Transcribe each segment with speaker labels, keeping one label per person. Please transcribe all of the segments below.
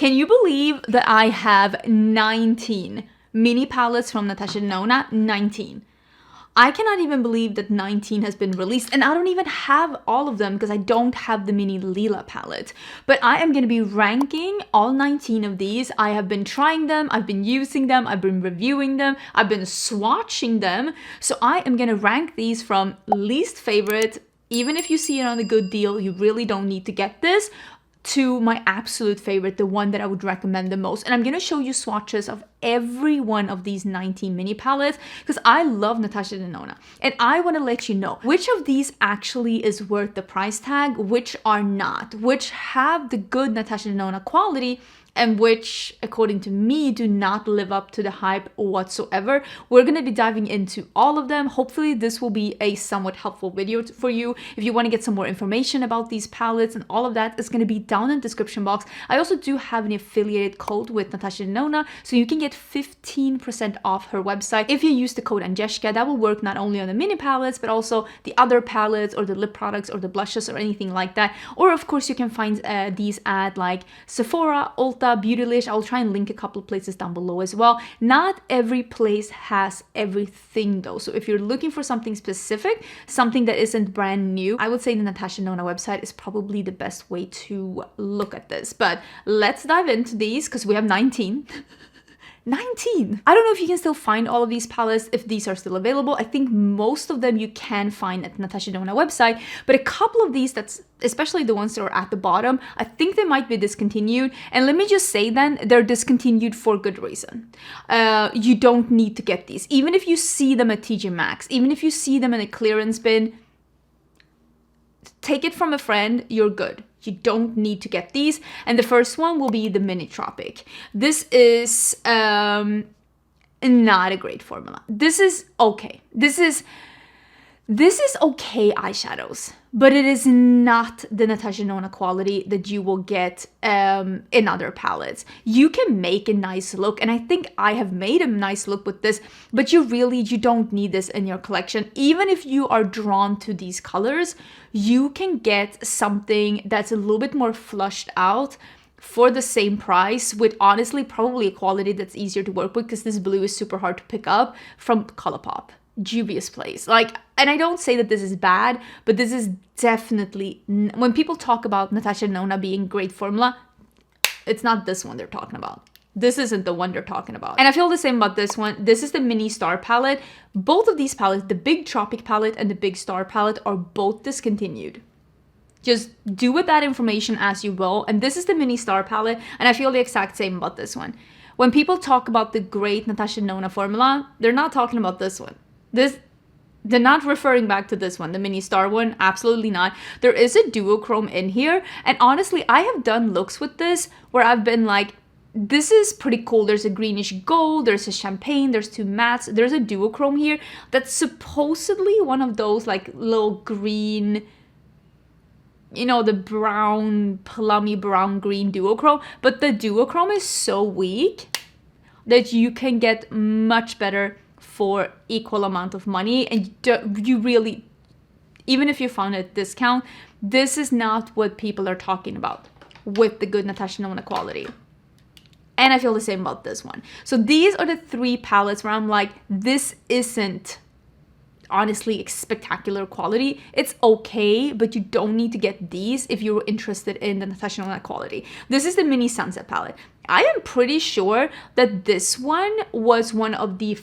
Speaker 1: Can you believe that I have 19 mini palettes from Natasha Denona? 19. I cannot even believe that 19 has been released, and I don't even have all of them because I don't have the mini Lila palette. But I am going to be ranking all 19 of these. I have been trying them, I've been using them, I've been reviewing them, I've been swatching them. So I am going to rank these from least favorite. Even if you see it on a good deal, you really don't need to get this, to my absolute favorite, the one that I would recommend the most. And I'm gonna show you swatches of every one of these 19 mini palettes because I love Natasha Denona. And I wanna let you know which of these actually is worth the price tag, which are not, which have the good Natasha Denona quality, and which, according to me, do not live up to the hype whatsoever. We're gonna be diving into all of them. Hopefully this will be a somewhat helpful video for you. If you wanna get some more information about these palettes and all of that, it's gonna be down in the description box. I also do have an affiliated code with Natasha Denona, so you can get 15% off her website. If you use the code Angelica, that will work not only on the mini palettes, but also the other palettes or the lip products or the blushes or anything like that. Or of course you can find these at like Sephora, Ulta, Beautylish. I'll try and link a couple of places down below as well. Not every place has everything though. So if you're looking for something specific, something that isn't brand new, I would say the Natasha Denona website is probably the best way to look at this. But let's dive into these because we have 19. 19! I don't know if you can still find all of these palettes, if these are still available. I think most of them you can find at Natasha Denona website, but a couple of these, that's especially the ones that are at the bottom, I think they might be discontinued. And let me just say then, they're discontinued for good reason. You don't need to get these. Even if you see them at TJ Maxx, even if you see them in a clearance bin, take it from a friend, you're good. You don't need to get these. And the first one will be the mini Tropic. This is not a great formula. This is okay. This is okay eyeshadows, but it is not the Natasha Denona quality that you will get in other palettes. You can make a nice look, and I think I have made a nice look with this, but you don't need this in your collection. Even if you are drawn to these colors, you can get something that's a little bit more flushed out for the same price, with honestly probably a quality that's easier to work with, because this blue is super hard to pick up, from Colourpop. Dubious place. Like, and I don't say that this is bad, but this is definitely, when people talk about Natasha Denona being great formula, it's not this one they're talking about. This isn't the one they're talking about. And I feel the same about this one. This is the mini Star palette. Both of these palettes, the big Tropic palette and the big Star palette, are both discontinued. Just do with that information as you will. And this is the mini Star palette, and I feel the exact same about this one. When people talk about the great Natasha Denona formula, they're not talking about this one. They're not referring back to this one, the mini Star one, absolutely not. There is a duochrome in here, and honestly, I have done looks with this where I've been like, this is pretty cool. There's a greenish gold, there's a champagne, there's two mattes, there's a duochrome here that's supposedly one of those like little green, you know, the brown, plummy brown green duochrome, but the duochrome is so weak that you can get much better for equal amount of money. And you really, even if you found a discount, this is not what people are talking about with the good Natasha Denona quality. And I feel the same about this one. So these are the three palettes where I'm like, this isn't honestly spectacular quality. It's okay, but you don't need to get these if you're interested in the Natasha Denona quality. This is the mini Sunset palette. I am pretty sure that this one was one of the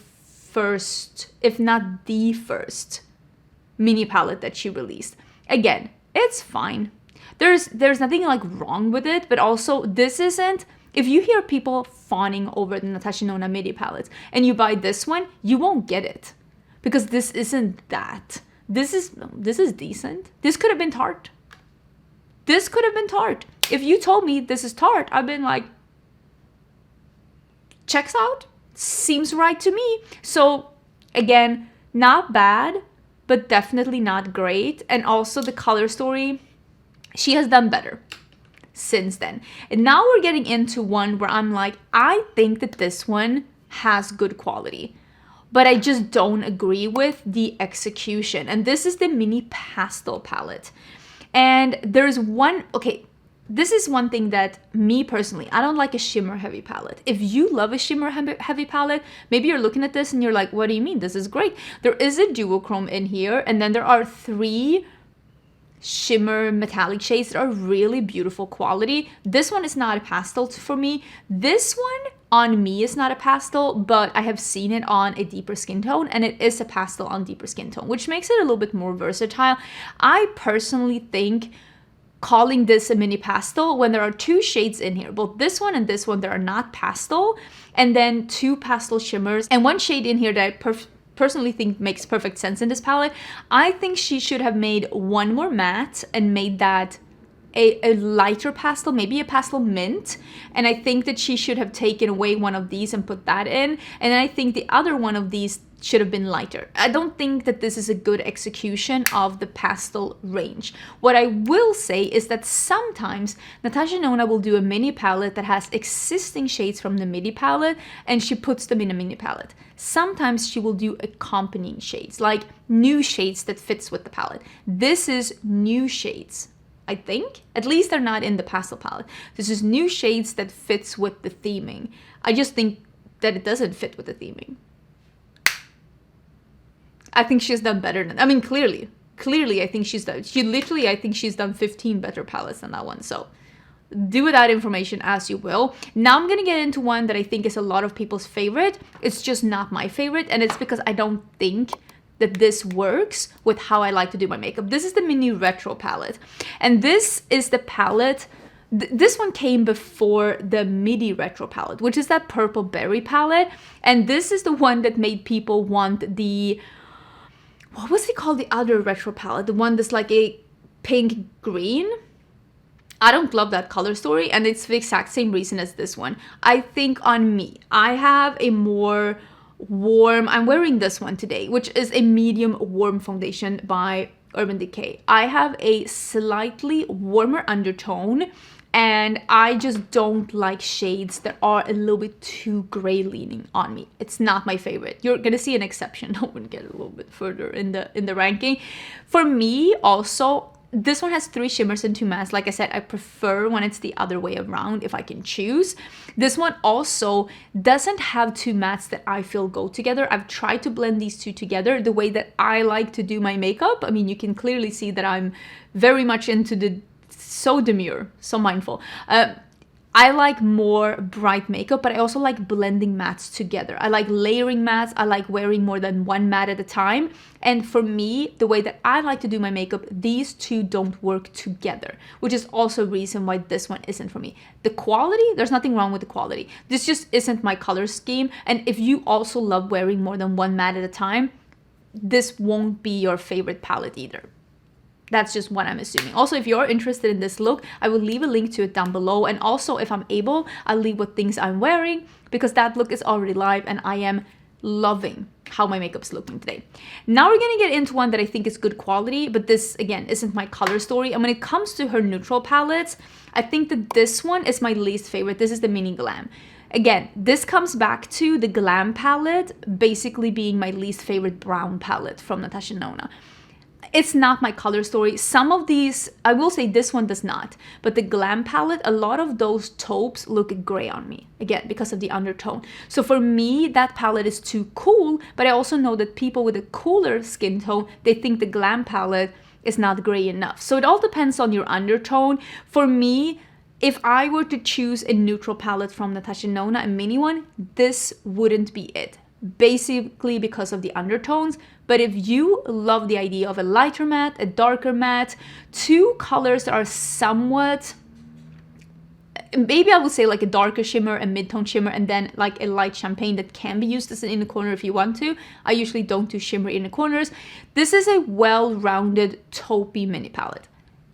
Speaker 1: first, if not the first, mini palette that she released. Again, it's fine. There's nothing like wrong with it, but also this isn't, if you hear people fawning over the Natasha Denona mini palettes and you buy this one, you won't get it, because this isn't that. This is decent. This could have been Tarte. This could have been Tarte. If you told me this is Tarte, I've been like, checks out. Seems right to me. So again, not bad, but definitely not great. And also the color story, she has done better since then. And now we're getting into one where I'm like, I think that this one has good quality, but I just don't agree with the execution. And this is the mini Pastel palette. And there's one, okay, this is one thing that me personally, I don't like a shimmer heavy palette. If you love a shimmer heavy palette, maybe you're looking at this and you're like, what do you mean? This is great. There is a duochrome in here, and then there are 3 shimmer metallic shades that are really beautiful quality. This one is not a pastel for me. This one on me is not a pastel, but I have seen it on a deeper skin tone, and it is a pastel on deeper skin tone, which makes it a little bit more versatile. I personally think calling this a mini pastel when there are 2 shades in here, both this one and this one, that are not pastel, and then 2 pastel shimmers and 1 shade in here that I personally think makes perfect sense in this palette. I think she should have made 1 more matte and made that a lighter pastel, maybe a pastel mint, and I think that she should have taken away one of these and put that in, and then I think the other one of these should have been lighter. I don't think that this is a good execution of the pastel range. What I will say is that sometimes Natasha Denona will do a mini palette that has existing shades from the midi palette and she puts them in a mini palette. Sometimes she will do accompanying shades, like new shades that fits with the palette. This is new shades, I think. At least they're not in the pastel palette. This is new shades that fits with the theming. I just think that it doesn't fit with the theming. I think she's done better than, I mean, clearly, I think she's done, I think she's done 15 better palettes than that one. So do with that information as you will. Now I'm gonna get into one that I think is a lot of people's favorite. It's just not my favorite, and it's because I don't think that this works with how I like to do my makeup. This is the mini retro palette, and this is the palette. This one came before the midi retro palette, which is that purple berry palette, and this is the one that made people want the, what was it called, the other retro palette, the one that's like a pink green. I don't love that color story, and it's the exact same reason as this one. I think on me, I have a more warm, I'm wearing this one today, which is a medium warm foundation by Urban Decay. I have a slightly warmer undertone, and I just don't like shades that are a little bit too gray leaning on me. It's not my favorite. You're gonna see an exception. I'm gonna get a little bit further in the ranking. For me also, this one has 3 shimmers and 2 mattes. Like I said, I prefer when it's the other way around if I can choose. This one also doesn't have 2 mattes that I feel go together. I've tried to blend these 2 together the way that I like to do my makeup. I mean, you can clearly see that I'm very much into the so demure, so mindful. I like more bright makeup, but I also like blending mattes together. I like layering mattes. I like wearing more than 1 matte at a time. And for me, the way that I like to do my makeup, these 2 don't work together, which is also a reason why this one isn't for me. The quality, there's nothing wrong with the quality. This just isn't my color scheme. And if you also love wearing more than 1 matte at a time, this won't be your favorite palette either. That's just what I'm assuming. Also, if you're interested in this look, I will leave a link to it down below. And also, if I'm able, I'll leave what things I'm wearing, because that look is already live and I am loving how my makeup's looking today. Now we're gonna get into one that I think is good quality, but this, again, isn't my color story. And when it comes to her neutral palettes, I think that this one is my least favorite. This is the Mini Glam. Again, this comes back to the Glam palette basically being my least favorite brown palette from Natasha Denona. It's not my color story. Some of these, I will say this one does not, but the Glam palette, a lot of those taupes look gray on me, again, because of the undertone. So for me, that palette is too cool, but I also know that people with a cooler skin tone, they think the Glam palette is not gray enough. So it all depends on your undertone. For me, if I were to choose a neutral palette from Natasha Denona, a mini one, this wouldn't be it. Basically because of the undertones. But if you love the idea of a lighter matte, a darker matte, 2 colors that are somewhat, maybe I would say like a darker shimmer, a mid-tone shimmer, and then like a light champagne that can be used as an inner corner if you want to. I usually don't do shimmer inner corners. This is a well-rounded taupey mini palette.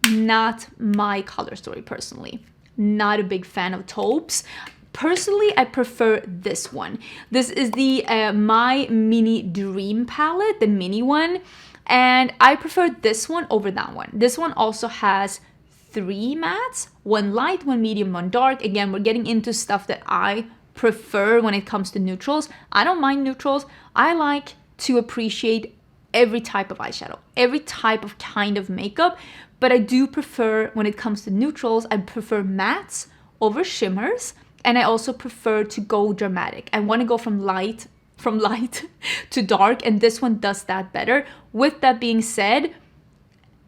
Speaker 1: Not my color story personally. Not a big fan of taupes. Personally, I prefer this one. This is the My Mini Dream palette, the mini one. And I prefer this one over that one. This one also has 3 mattes, 1 light, 1 medium, 1 dark. Again, we're getting into stuff that I prefer when it comes to neutrals. I don't mind neutrals. I like to appreciate every type of eyeshadow, every type of kind of makeup, but I do prefer, when it comes to neutrals, I prefer mattes over shimmers, and I also prefer to go dramatic. I want to go from light to dark, and this one does that better. With that being said,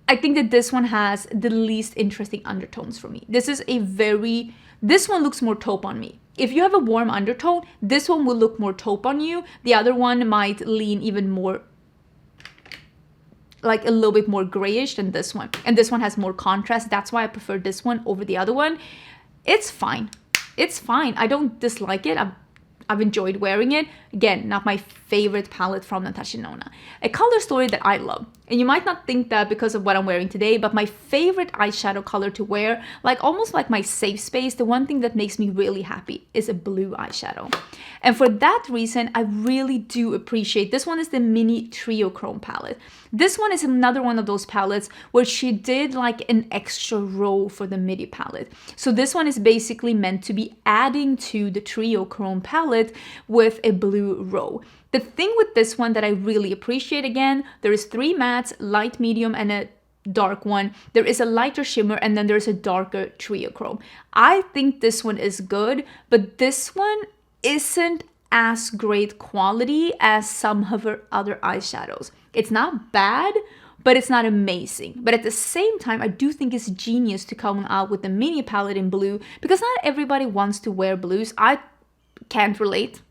Speaker 1: I think that this one has the least interesting undertones for me. This one looks more taupe on me. If you have a warm undertone, this one will look more taupe on you. The other one might lean even more, like a little bit more grayish than this one. And this one has more contrast. That's why I prefer this one over the other one. It's fine. It's fine. I don't dislike it. I've enjoyed wearing it. Again, not my favorite palette from Natasha Denona. A color story that I love. And you might not think that because of what I'm wearing today, but my favorite eyeshadow color to wear, like almost like my safe space, the one thing that makes me really happy is a blue eyeshadow. And for that reason, I really do appreciate, this one is the mini Trio Chrome palette. This one is another one of those palettes where she did like an extra row for the midi palette. So this one is basically meant to be adding to the Trio Chrome palette with a blue row. The thing with this one that I really appreciate, again, there is 3 mattes, light, medium, and a dark one. There is a lighter shimmer, and then there's a darker Trio Chrome. I think this one is good, but this one isn't as great quality as some of her other eyeshadows. It's not bad, but it's not amazing. But at the same time, I do think it's genius to come out with a mini palette in blue, because not everybody wants to wear blues. I can't relate.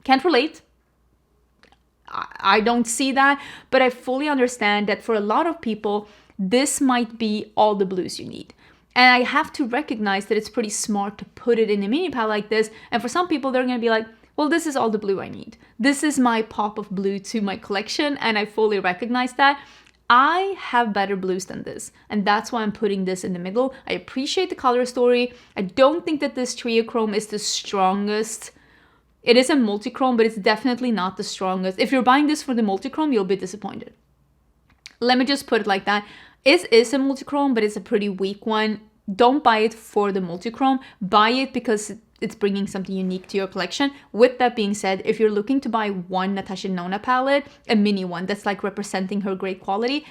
Speaker 1: I don't see that, but I fully understand that for a lot of people, this might be all the blues you need. And I have to recognize that it's pretty smart to put it in a mini palette like this. And for some people, they're going to be like, well, this is all the blue I need. This is my pop of blue to my collection, and I fully recognize that. I have better blues than this, and that's why I'm putting this in the middle. I appreciate the color story. I don't think that this Trio Chrome is the strongest. It is a multi-chrome, but it's definitely not the strongest. If you're buying this for the multi-chrome, you'll be disappointed. Let me just put it like that. It is a multi-chrome, but it's a pretty weak one. Don't buy it for the multi-chrome. Buy it because it's bringing something unique to your collection. With that being said, if you're looking to buy one Natasha Denona palette, a mini one that's like representing her great quality,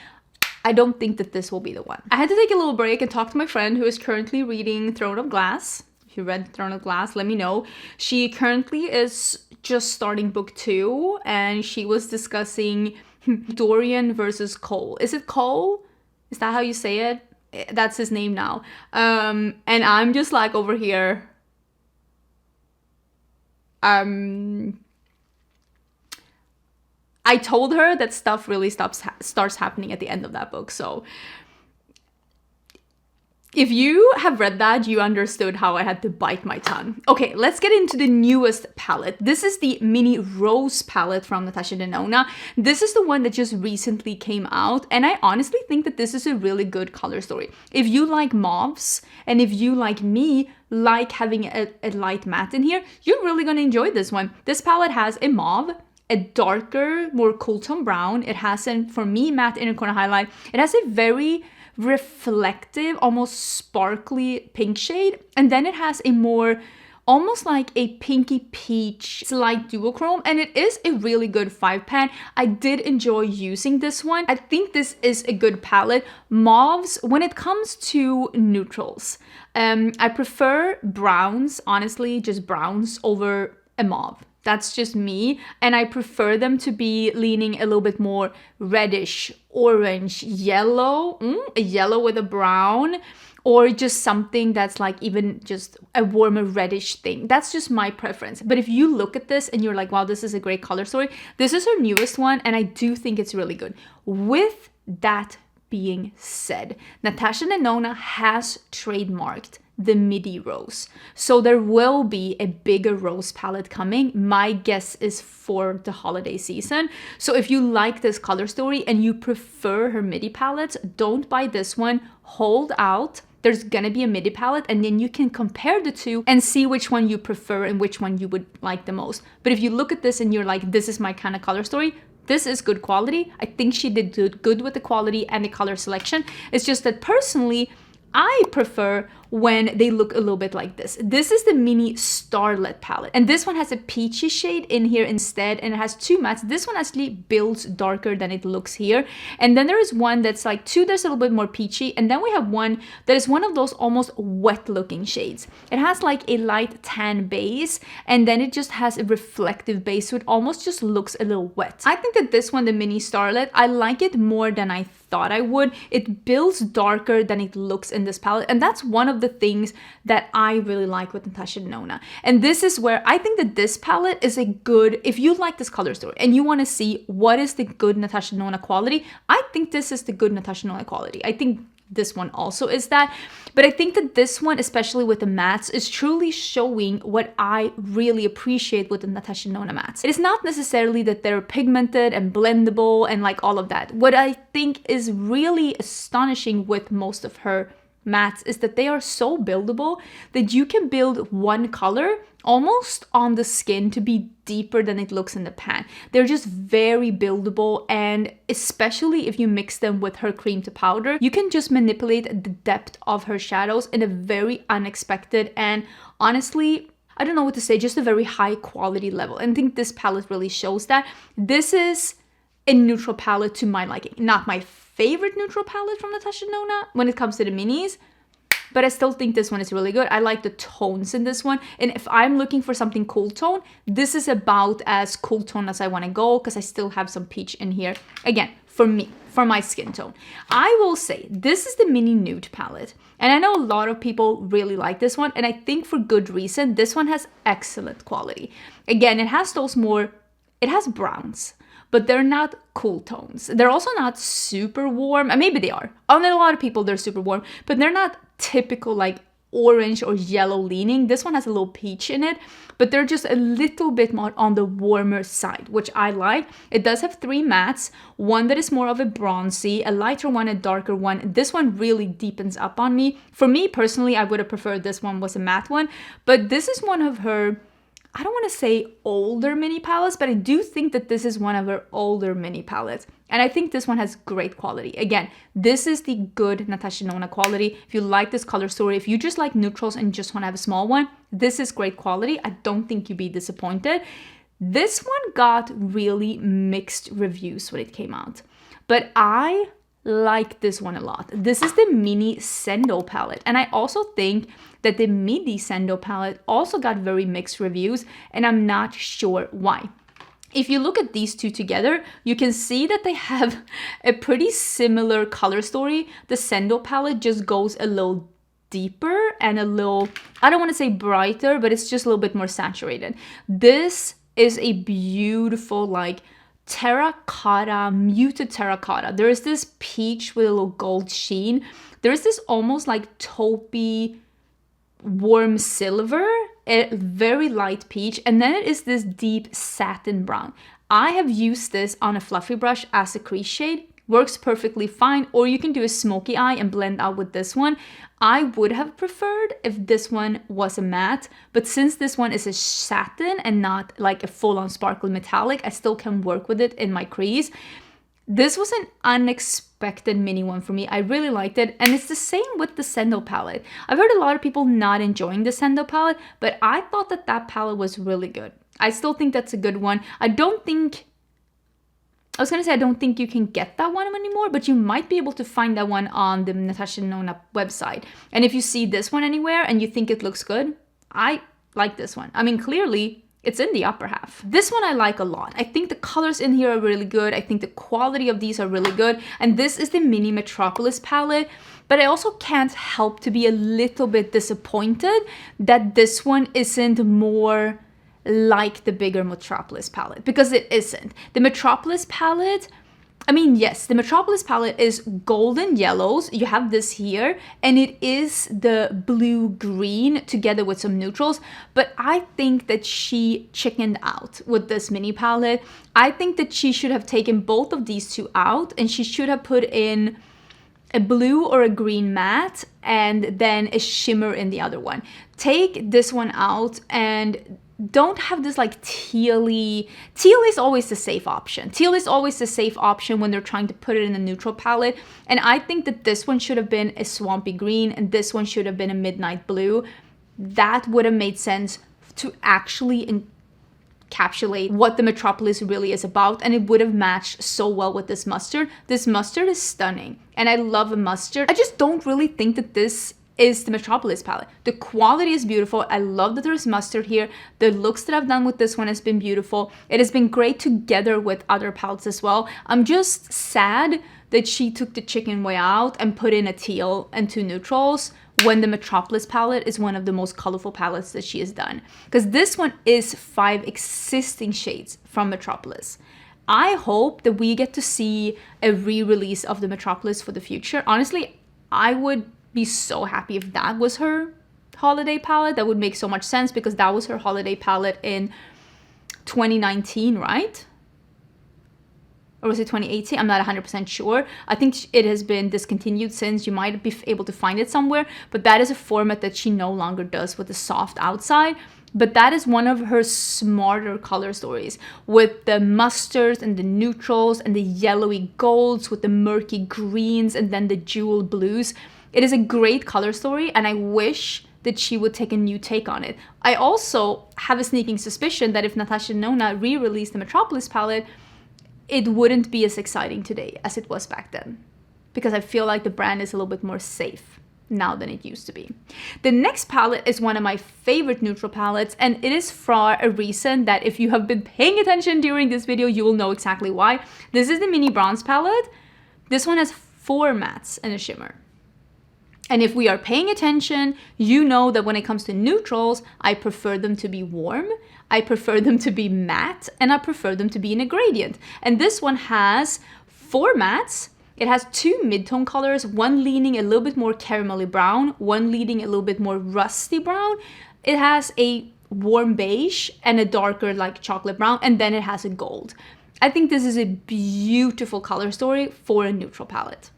Speaker 1: I don't think that this will be the one. I had to take a little break and talk to my friend who is currently reading Throne of Glass. If you read Throne of Glass, let me know. She currently is just starting book 2, and she was discussing Dorian versus Cole. Is it Cole? Is that how you say it? That's his name now. And I'm just like over here. I told her that stuff really starts happening at the end of that book. So if you have read that, you understood how I had to bite my tongue. Okay, let's get into the newest palette. This is the mini Rose palette from Natasha Denona. This is the one that just recently came out, and I honestly think that this is a really good color story. If you like mauves, and if you, like me, like having a light matte in here, you're really gonna enjoy this one. This palette has a mauve, a darker, more cool tone brown. It has, for me, matte inner corner highlight. It has a very reflective, almost sparkly pink shade, and then it has a more almost like a pinky peach slight duochrome, and it is a really good 5-pan. I did enjoy using this one. I think this is a good palette. Mauves, when it comes to neutrals, I prefer browns, honestly, just browns over a mauve. That's just me, and I prefer them to be leaning a little bit more reddish, orange, yellow, a yellow with a brown, or just something that's like even just a warmer reddish thing. That's just my preference. But if you look at this and you're like, wow, this is a great color story, this is her newest one, and I do think it's really good. With that being said, Natasha Denona has trademarked the midi rose. So there will be a bigger rose palette coming. My guess is for the holiday season. So if you like this color story and you prefer her midi palettes, don't buy this one. Hold out. There's gonna be a midi palette, and then you can compare the two and see which one you prefer and which one you would like the most. But if you look at this and you're like, this is my kind of color story, this is good quality. I think she did good with the quality and the color selection. It's just that personally, I prefer when they look a little bit like this. This is the mini Starlet palette, and this one has a peachy shade in here instead, and it has two mattes. This one actually builds darker than it looks here, and then there is one that's like two that's a little bit more peachy, and then we have one that is one of those almost wet looking shades. It has like a light tan base, and then it just has a reflective base, so it almost just looks a little wet. I think that this one, the mini Starlet, I like it more than I thought I would. It builds darker than it looks in this palette, and that's one of the things that I really like with Natasha Denona. And this is where I think that this palette is a good, if you like this color story and you want to see what is the good Natasha Denona quality, I think this is the good Natasha Denona quality. I think this one also is that, but I think that this one, especially with the mattes, is truly showing what I really appreciate with the Natasha Denona mattes. It is not necessarily that they're pigmented and blendable and like all of that. What I think is really astonishing with most of her mattes is that they are so buildable that you can build one color almost on the skin to be deeper than it looks in the pan. They're just very buildable, and especially if you mix them with her cream to powder, you can just manipulate the depth of her shadows in a very unexpected and honestly, I don't know what to say, just a very high quality level. And I think this palette really shows that. This is a neutral palette to my liking. Not my favorite neutral palette from Natasha Denona when it comes to the minis, but I still think this one is really good. I like the tones in this one. And if I'm looking for something cool tone, this is about as cool tone as I want to go, because I still have some peach in here. Again, for me, for my skin tone. I will say this is the mini nude palette. And I know a lot of people really like this one, and I think for good reason. This one has excellent quality. Again, it has those more, it has browns, but they're not cool tones. They're also not super warm. And maybe they are. On a lot of people, they're super warm, but they're not typical like orange or yellow leaning. This one has a little peach in it, but they're just a little bit more on the warmer side, which I like. It does have three mattes, one that is more of a bronzy, a lighter one, a darker one. This one really deepens up on me. For me personally, I would have preferred this one was a matte one, but this is one of her, I don't want to say older mini palettes, but I do think that this is one of her older mini palettes. And I think this one has great quality. Again, this is the good Natasha Denona quality. If you like this color story, if you just like neutrals and just want to have a small one, this is great quality. I don't think you'd be disappointed. This one got really mixed reviews when it came out, but I like this one a lot. This is the mini Sendo palette, and I also think that the midi Sendo palette also got very mixed reviews, and I'm not sure why. If you look at these two together, you can see that they have a pretty similar color story. The Sendo palette just goes a little deeper and a little, I don't want to say brighter, but it's just a little bit more saturated. This is a beautiful like terracotta, muted terracotta. There is this peach with a little gold sheen. There is this almost like taupey warm silver, a very light peach, and then it is this deep satin brown. I have used this on a fluffy brush as a crease shade. Works perfectly fine, or you can do a smoky eye and blend out with this one. I would have preferred if this one was a matte, but since this one is a satin and not like a full-on sparkle metallic, I still can work with it in my crease. This was an unexpected mini one for me. I really liked it, and it's the same with the Sendo palette. I've heard a lot of people not enjoying the Sendo palette, but I thought that that palette was really good. I still think that's a good one. I don't think you can get that one anymore, but you might be able to find that one on the Natasha Denona website. And if you see this one anywhere and you think it looks good, I like this one. I mean, clearly, it's in the upper half. This one I like a lot. I think the colors in here are really good. I think the quality of these are really good. And this is the Mini Metropolis palette. But I also can't help to be a little bit disappointed that this one isn't more like the bigger Metropolis palette, because it isn't. The Metropolis palette, I mean, yes, the Metropolis palette is golden yellows. You have this here, and it is the blue-green together with some neutrals. But I think that she chickened out with this mini palette. I think that she should have taken both of these two out, and she should have put in a blue or a green matte and then a shimmer in the other one. Take this one out and don't have this like teal is always the safe option. Teal is always the safe option when they're trying to put it in a neutral palette. And I think that this one should have been a swampy green and this one should have been a midnight blue. That would have made sense to actually encapsulate what the Metropolis really is about, and it would have matched so well with this mustard. This mustard is stunning and I love a mustard. I just don't really think that this is the Metropolis palette. The quality is beautiful. I love that there's mustard here. The looks that I've done with this one has been beautiful. It has been great together with other palettes as well. I'm just sad that she took the chicken way out and put in a teal and 2 neutrals when the Metropolis palette is one of the most colorful palettes that she has done. Because this one is 5 existing shades from Metropolis. I hope that we get to see a re-release of the Metropolis for the future. Honestly, I would be so happy if that was her holiday palette. That would make so much sense because that was her holiday palette in 2019, right? Or was it 2018? I'm not 100% sure. I think it has been discontinued since. You might be able to find it somewhere, but that is a format that she no longer does with the soft outside. But that is one of her smarter color stories with the mustards and the neutrals and the yellowy golds with the murky greens and then the jewel blues. It is a great color story and I wish that she would take a new take on it. I also have a sneaking suspicion that if Natasha Denona re-released the Metropolis palette, it wouldn't be as exciting today as it was back then. Because I feel like the brand is a little bit more safe now than it used to be. The next palette is one of my favorite neutral palettes, and it is for a reason that if you have been paying attention during this video, you will know exactly why. This is the mini bronze palette. This one has 4 mattes and a shimmer. And if we are paying attention, you know that when it comes to neutrals, I prefer them to be warm, I prefer them to be matte, and I prefer them to be in a gradient. And this one has 4 mattes. It has 2 mid-tone colors, one leaning a little bit more caramelly brown, one leaning a little bit more rusty brown. It has a warm beige and a darker like chocolate brown, and then it has a gold. I think this is a beautiful color story for a neutral palette.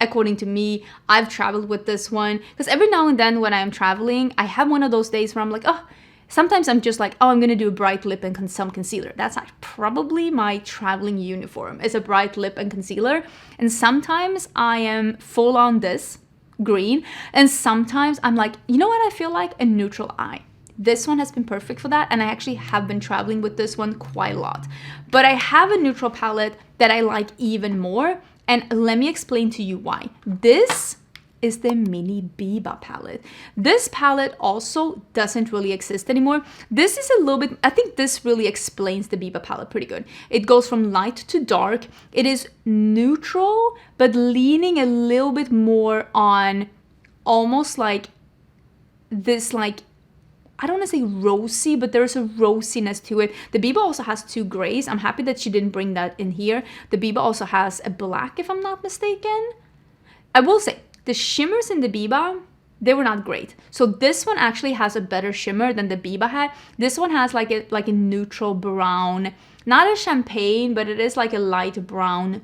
Speaker 1: According to me, I've traveled with this one because every now and then when I'm traveling, I have one of those days where I'm like, oh, sometimes I'm just like, oh, I'm gonna do a bright lip and some concealer. That's probably my traveling uniform, is a bright lip and concealer. And sometimes I am full on this green, and sometimes I'm like, you know what I feel like? A neutral eye. This one has been perfect for that, and I actually have been traveling with this one quite a lot. But I have a neutral palette that I like even more, and let me explain to you why. This is the Mini Biba palette. This palette also doesn't really exist anymore. This is a little bit, I think this really explains the Biba palette pretty good. It goes from light to dark. It is neutral, but leaning a little bit more on almost like this, like, I don't want to say rosy, but there's a rosiness to it. The Biba also has 2 grays. I'm happy that she didn't bring that in here. The Biba also has a black, if I'm not mistaken. I will say, the shimmers in the Biba, they were not great. So this one actually has a better shimmer than the Biba had. This one has like a neutral brown, not a champagne, but it is like a light brown,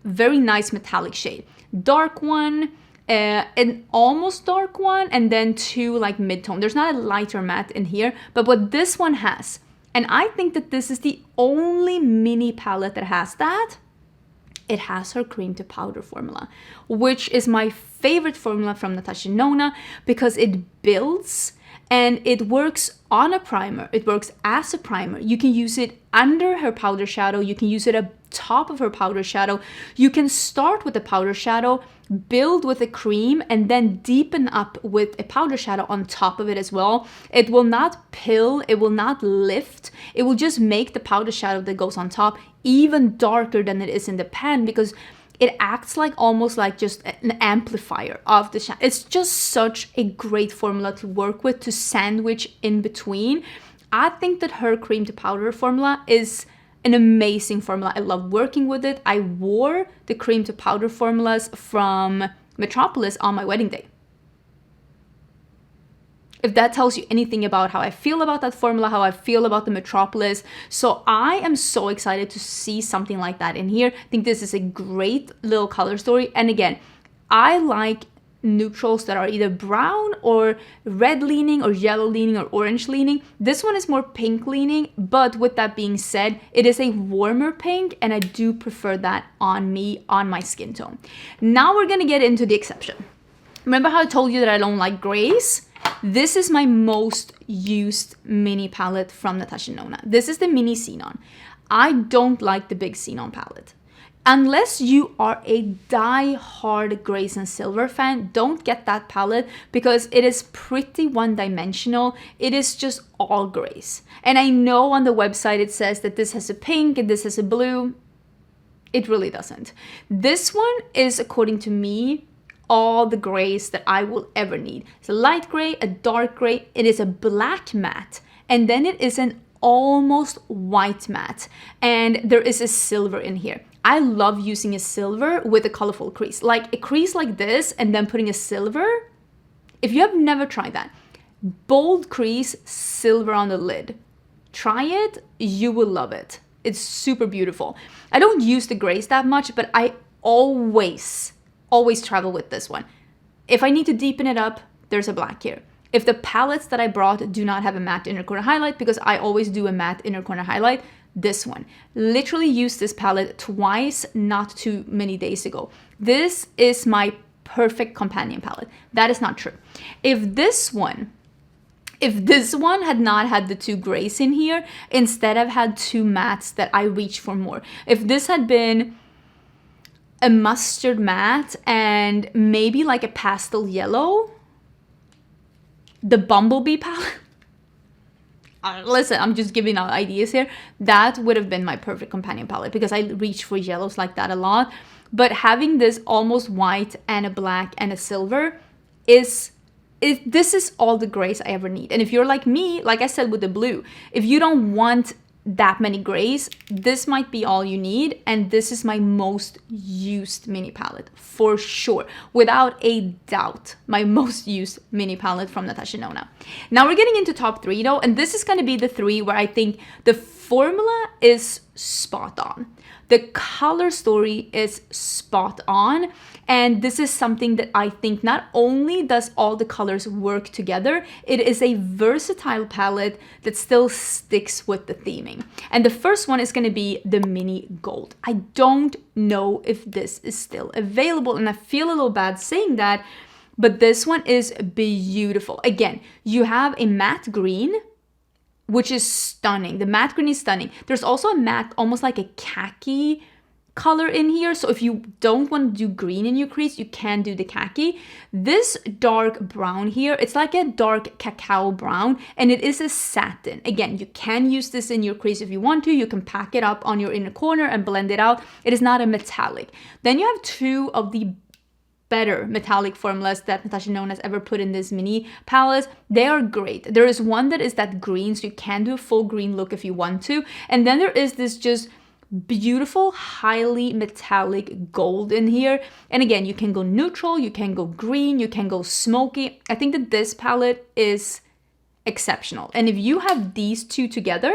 Speaker 1: very nice metallic shade. Dark one, an almost dark one, and then 2 like mid-tone. There's not a lighter matte in here, but what this one has, and I think that this is the only mini palette that has that, it has her cream to powder formula, which is my favorite formula from Natasha Denona because it builds and it works on a primer. It works as a primer. You can use it under her powder shadow. You can use it up top of her powder shadow. You can start with a powder shadow, build with a cream, and then deepen up with a powder shadow on top of it as well. It will not pill, it will not lift. It will just make the powder shadow that goes on top even darker than it is in the pan because it acts like almost like just an amplifier of the shadow. It's just such a great formula to work with, to sandwich in between. I think that her cream to powder formula is an amazing formula. I love working with it. I wore the cream to powder formulas from Metropolis on my wedding day. If that tells you anything about how I feel about that formula, how I feel about the Metropolis. So I am so excited to see something like that in here. I think this is a great little color story. And again, I like neutrals that are either brown or red leaning or yellow leaning or orange leaning. This one is more pink leaning, but with that being said, it is a warmer pink and I do prefer that on me, on my skin tone. Now we're gonna get into the exception. Remember how I told you that I don't like grays? This is my most used mini palette from Natasha Denona. This is the mini Cenon. I don't like the big Cenon palette. Unless you are a die-hard grays and silver fan, don't get that palette because it is pretty one-dimensional. It is just all grays. And I know on the website it says that this has a pink and this has a blue. It really doesn't. This one is, according to me, all the grays that I will ever need. It's a light gray, a dark gray, it is a black matte, and then it is an almost white matte, and there is a silver in here. I love using a silver with a colorful crease, like a crease like this and then putting a silver. If you have never tried that, bold crease, silver on the lid. Try it, you will love it. It's super beautiful. I don't use the grays that much, but I always travel with this one. If I need to deepen it up, there's a black here. If the palettes that I brought do not have a matte inner corner highlight, because I always do a matte inner corner highlight, this one. Literally used this palette twice not too many days ago. This is my perfect companion palette. That is not true. If this one had not had the two grays in here, instead I've had two mattes that I reach for more. If this had been a mustard matte and maybe like a pastel yellow, the Bumblebee palette, listen, I'm just giving out ideas here. That would have been my perfect companion palette because I reach for yellows like that a lot. But having this almost white and a black and a silver this is all the grays I ever need. And if you're like me, like I said with the blue, if you don't want that many grays, this might be all you need. And this is my most used mini palette for sure, without a doubt, my most used mini palette from Natasha Denona. Now we're getting into top three though, and this is going to be the three where I think the formula is spot on. The color story is spot on. And this is something that I think not only does all the colors work together, it is a versatile palette that still sticks with the theming. And the first one is going to be the mini gold. I don't know if this is still available, and I feel a little bad saying that, but this one is beautiful. Again, you have a matte green, which is stunning. The matte green is stunning. There's also a matte, almost like a khaki color in here. So if you don't want to do green in your crease, you can do the khaki. This dark brown here, it's like a dark cacao brown, and it is a satin. Again, you can use this in your crease if you want to. You can pack it up on your inner corner and blend it out. It is not a metallic. Then you have two of the better metallic formulas that Natasha Denona has ever put in this mini palette. They are great. There is one that is that green, so you can do a full green look if you want to. And then there is this just beautiful, highly metallic gold in here. And again, you can go neutral, you can go green, you can go smoky. I think that this palette is exceptional. And if you have these two together,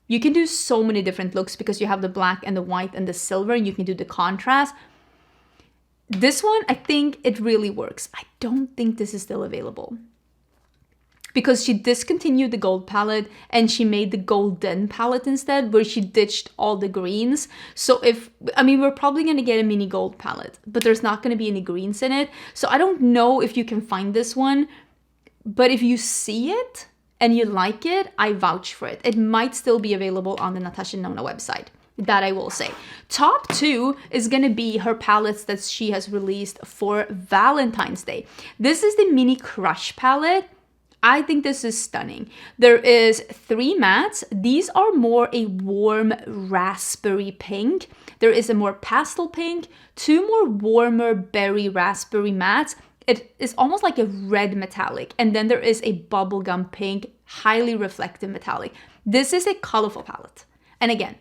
Speaker 1: you can do so many different looks because you have the black and the white and the silver, and you can do the contrast. This one, I think it really works. I don't think this is still available because she discontinued the gold palette and she made the golden palette instead, where she ditched all the greens. So we're probably going to get a mini gold palette, but there's not going to be any greens in it. So I don't know if you can find this one, but if you see it and you like it, I vouch for it. It might still be available on the Natasha Denona website. That I will say. Top two is going to be her palettes that she has released for Valentine's Day. This is the Mini Crush palette. I think this is stunning. There is three mattes. These are more a warm raspberry pink. There is a more pastel pink, two more warmer berry raspberry mattes. It is almost like a red metallic. And then there is a bubblegum pink, highly reflective metallic. This is a colorful palette. And again,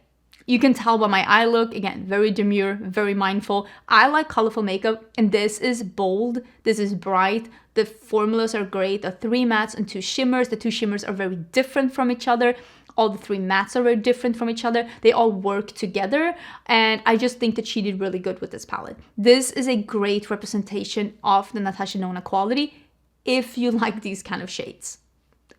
Speaker 1: You can tell by my eye look, again, very demure, very mindful. I like colorful makeup, and this is bold, this is bright. The formulas are great, the 3 mattes and 2 shimmers. The 2 shimmers are very different from each other. All the 3 mattes are very different from each other. They all work together, and I just think that she did really good with this palette. This is a great representation of the Natasha Denona quality if you like these kind of shades.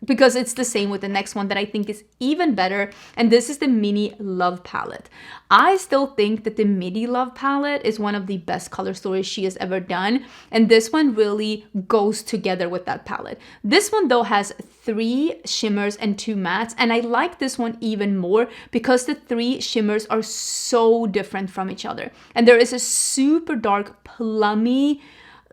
Speaker 1: Because it's the same with the next one that I think is even better, and this is the Mini Love palette. I still think that the Mini Love palette is one of the best color stories she has ever done, and this one really goes together with that palette. This one though has 3 shimmers and 2 mattes, and I like this one even more because the 3 shimmers are so different from each other. And there is a super dark plummy,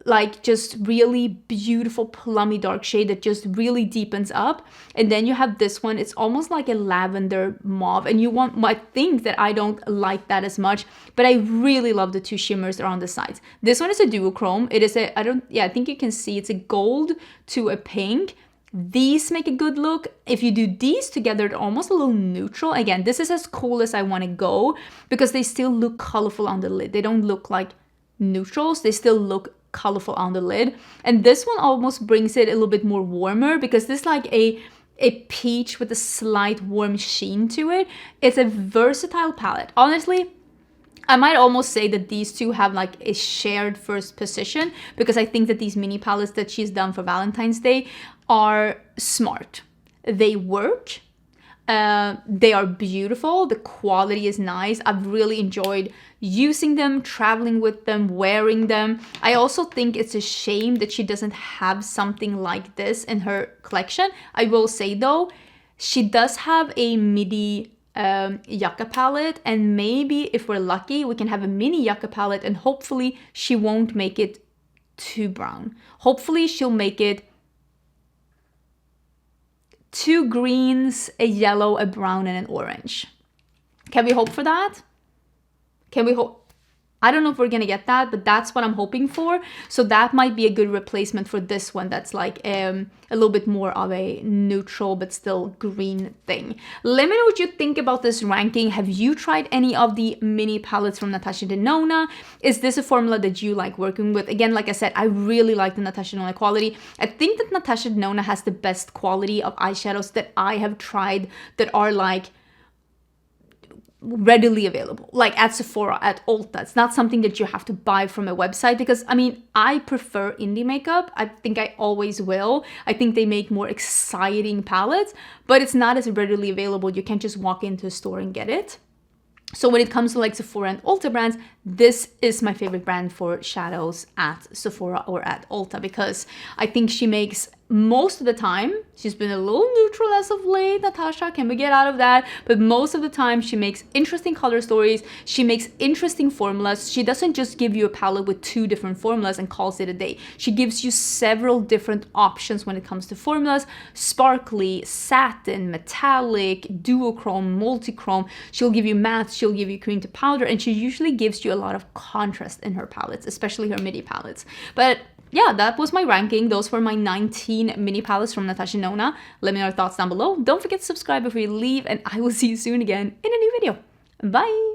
Speaker 1: like just really beautiful plummy dark shade that just really deepens up. And then you have this one, it's almost like a lavender mauve, and you might think that I don't like that as much, but I really love the 2 shimmers that are on the sides. This one is a duochrome. It is I think you can see it's a gold to a pink. These make a good look. If you do these together, they're almost a little neutral. Again, this is as cool as I want to go because they still look colorful on the lid. They don't look like neutrals. They still look colorful on the lid. And this one almost brings it a little bit more warmer because this is like a peach with a slight warm sheen to it. It's a versatile palette. Honestly, I might almost say that these two have like a shared first position because I think that these mini palettes that she's done for Valentine's Day are smart. They work. They are beautiful. The quality is nice. I've really enjoyed using them, traveling with them, wearing them. I also think it's a shame that she doesn't have something like this in her collection. I will say though, she does have a midi yucca palette, and maybe if we're lucky we can have a mini yucca palette, and hopefully she won't make it too brown. Hopefully she'll make it 2 greens, a yellow, a brown, and an orange. Can we hope for that? Can we hope? I don't know if we're gonna get that, but that's what I'm hoping for. So that might be a good replacement for this one that's like a little bit more of a neutral but still green thing. Let me know what you think about this ranking. Have you tried any of the mini palettes from Natasha Denona? Is this a formula that you like working with? Again, like I said, I really like the Natasha Denona quality. I think that Natasha Denona has the best quality of eyeshadows that I have tried that are like readily available, like at Sephora, at Ulta. It's not something that you have to buy from a website because I mean, I prefer indie makeup. I think I always will. I think they make more exciting palettes, but it's not as readily available. You can't just walk into a store and get it. So when it comes to like Sephora and Ulta brands, this is my favorite brand for shadows at Sephora or at Ulta because I think she makes most of the time, she's been a little neutral as of late, Natasha, can we get out of that? But most of the time she makes interesting color stories, she makes interesting formulas. She doesn't just give you a palette with 2 different formulas and calls it a day. She gives you several different options when it comes to formulas: sparkly, satin, metallic, duochrome, multichrome. She'll give you matte, she'll give you cream to powder, and she usually gives you a lot of contrast in her palettes, especially her midi palettes. But yeah, that was my ranking. Those were my 19 mini palettes from Natasha Denona. Let me know your thoughts down below. Don't forget to subscribe before you leave, and I will see you soon again in a new video. Bye!